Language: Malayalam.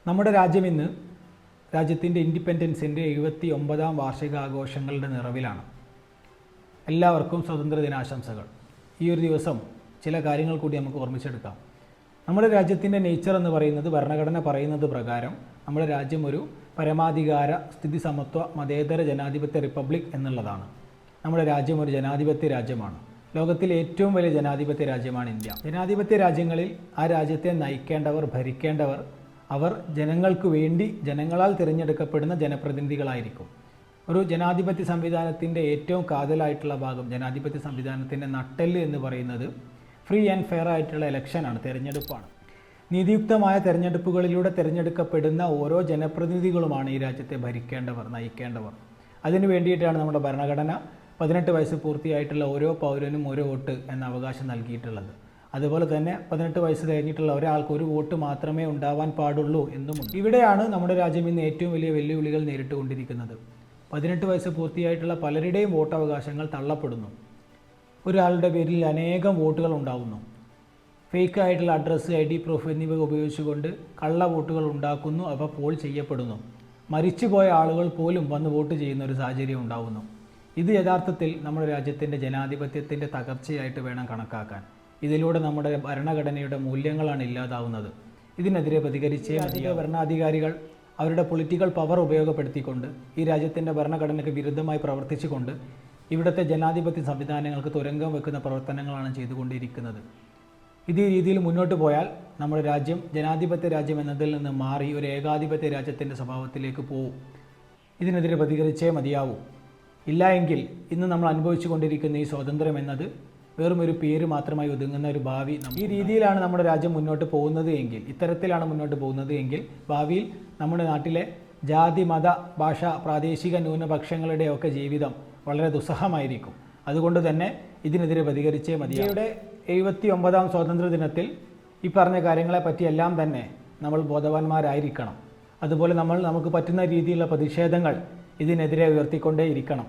നമ്മുടെ രാജ്യം ഇന്ന് രാജ്യത്തിൻ്റെ ഇൻഡിപെൻഡൻസിൻ്റെ 79ാം വാർഷികാഘോഷങ്ങളുടെ നിറവിലാണ്. എല്ലാവർക്കും സ്വാതന്ത്ര്യ ദിനാശംസകൾ. ഈ ഒരു ദിവസം ചില കാര്യങ്ങൾ കൂടി നമുക്ക് ഓർമ്മിച്ചെടുക്കാം. നമ്മുടെ രാജ്യത്തിൻ്റെ നേച്ചർ എന്ന് പറയുന്നത്, ഭരണഘടന പറയുന്നത് പ്രകാരം നമ്മുടെ രാജ്യം ഒരു പരമാധികാര സ്ഥിതി സമത്വ മതേതര ജനാധിപത്യ റിപ്പബ്ലിക് എന്നുള്ളതാണ്. നമ്മുടെ രാജ്യം ഒരു ജനാധിപത്യ രാജ്യമാണ്. ലോകത്തിലെ ഏറ്റവും വലിയ ജനാധിപത്യ രാജ്യമാണ് ഇന്ത്യ. ജനാധിപത്യ രാജ്യങ്ങളിൽ ആ രാജ്യത്തെ നയിക്കേണ്ടവർ, ഭരിക്കേണ്ടവർ അവർ ജനങ്ങൾക്ക് വേണ്ടി ജനങ്ങളാൽ തിരഞ്ഞെടുക്കപ്പെടുന്ന ജനപ്രതിനിധികളായിരിക്കും. ഒരു ജനാധിപത്യ സംവിധാനത്തിൻ്റെ ഏറ്റവും കാതലായിട്ടുള്ള ഭാഗം, ജനാധിപത്യ സംവിധാനത്തിൻ്റെ നട്ടെല്ല് എന്ന് പറയുന്നത് ഫ്രീ ആൻഡ് ഫെയർ ആയിട്ടുള്ള ഇലക്ഷനാണ്, തിരഞ്ഞെടുപ്പാണ്. നീതിയുക്തമായ തിരഞ്ഞെടുപ്പുകളിലൂടെ തിരഞ്ഞെടുക്കപ്പെടുന്ന ഓരോ ജനപ്രതിനിധികളുമാണ് ഈ രാജ്യത്തെ ഭരിക്കേണ്ടവർ, നയിക്കേണ്ടവർ. അതിനു വേണ്ടിയിട്ടാണ് നമ്മുടെ ഭരണഘടന 18 വയസ്സ് പൂർത്തിയായിട്ടുള്ള ഓരോ പൗരനും ഒരു വോട്ട് എന്ന അവകാശം നൽകിയിട്ടുള്ളത്. അതുപോലെ തന്നെ 18 വയസ്സ് കഴിഞ്ഞിട്ടുള്ള ഒരാൾക്ക് ഒരു വോട്ട് മാത്രമേ ഉണ്ടാവാൻ പാടുള്ളൂ എന്നുമുണ്ട്. ഇവിടെയാണ് നമ്മുടെ രാജ്യം ഇന്ന് ഏറ്റവും വലിയ വെല്ലുവിളികൾ നേരിട്ടുകൊണ്ടിരിക്കുന്നത്. 18 വയസ്സ് പൂർത്തിയായിട്ടുള്ള പലരുടെയും വോട്ടവകാശങ്ങൾ തള്ളപ്പെടുന്നു. ഒരാളുടെ പേരിൽ അനേകം വോട്ടുകൾ ഉണ്ടാകുന്നു. ഫേക്കായിട്ടുള്ള അഡ്രസ്സ്, ID പ്രൂഫ് എന്നിവ ഉപയോഗിച്ചുകൊണ്ട് കള്ള വോട്ടുകൾ ഉണ്ടാക്കുന്നു. അവ പോൾ ചെയ്യപ്പെടുന്നു. മരിച്ചുപോയ ആളുകൾ പോലും വന്ന് വോട്ട് ചെയ്യുന്ന ഒരു സാഹചര്യം ഉണ്ടാകുന്നു. ഇത് യഥാർത്ഥത്തിൽ നമ്മുടെ രാജ്യത്തിൻ്റെ ജനാധിപത്യത്തിൻ്റെ തകർച്ചയായിട്ട് വേണം കണക്കാക്കാൻ. ഇതിലൂടെ നമ്മുടെ ഭരണഘടനയുടെ മൂല്യങ്ങളാണ് ഇല്ലാതാവുന്നത്. ഇതിനെതിരെ പ്രതികരിച്ചേ ഭരണാധികാരികൾ അവരുടെ പൊളിറ്റിക്കൽ പവർ ഉപയോഗപ്പെടുത്തിക്കൊണ്ട് ഈ രാജ്യത്തിൻ്റെ ഭരണഘടനയ്ക്ക് വിരുദ്ധമായി പ്രവർത്തിച്ചുകൊണ്ട് ഇവിടുത്തെ ജനാധിപത്യ സംവിധാനങ്ങൾക്ക് തുരങ്കം വെക്കുന്ന പ്രവർത്തനങ്ങളാണ് ചെയ്തുകൊണ്ടിരിക്കുന്നത്. ഇത് ഈ രീതിയിൽ മുന്നോട്ട് പോയാൽ നമ്മുടെ രാജ്യം ജനാധിപത്യ രാജ്യം എന്നതിൽ നിന്ന് മാറി ഒരു ഏകാധിപത്യ രാജ്യത്തിൻ്റെ സ്വഭാവത്തിലേക്ക് പോകും. ഇതിനെതിരെ പ്രതികരിച്ചേ മതിയാവൂ. ഇല്ല എങ്കിൽ ഇന്ന് നമ്മൾ അനുഭവിച്ചു കൊണ്ടിരിക്കുന്ന ഈ സ്വാതന്ത്ര്യം എന്നത് വെറും ഒരു പേര് മാത്രമായി ഒതുങ്ങുന്ന ഒരു ഭാവി. ഈ രീതിയിലാണ് നമ്മുടെ രാജ്യം മുന്നോട്ട് പോകുന്നത് എങ്കിൽ, ഇത്തരത്തിലാണ് മുന്നോട്ട് പോകുന്നത് എങ്കിൽ ഭാവിയിൽ നമ്മുടെ നാട്ടിലെ ജാതി, മത, ഭാഷ, പ്രാദേശിക ന്യൂനപക്ഷങ്ങളുടെ ഒക്കെ ജീവിതം വളരെ ദുസ്സഹമായിരിക്കും. അതുകൊണ്ട് തന്നെ ഇതിനെതിരെ പ്രതികരിച്ചേ മതി. ഇന്ത്യയുടെ 79ാം സ്വാതന്ത്ര്യ ദിനത്തിൽ ഈ പറഞ്ഞ കാര്യങ്ങളെ പറ്റിയെല്ലാം തന്നെ നമ്മൾ ബോധവാന്മാരായിരിക്കണം. അതുപോലെ നമുക്ക് പറ്റുന്ന രീതിയിലുള്ള പ്രതിഷേധങ്ങൾ ഇതിനെതിരെ ഉയർത്തിക്കൊണ്ടേയിരിക്കണം.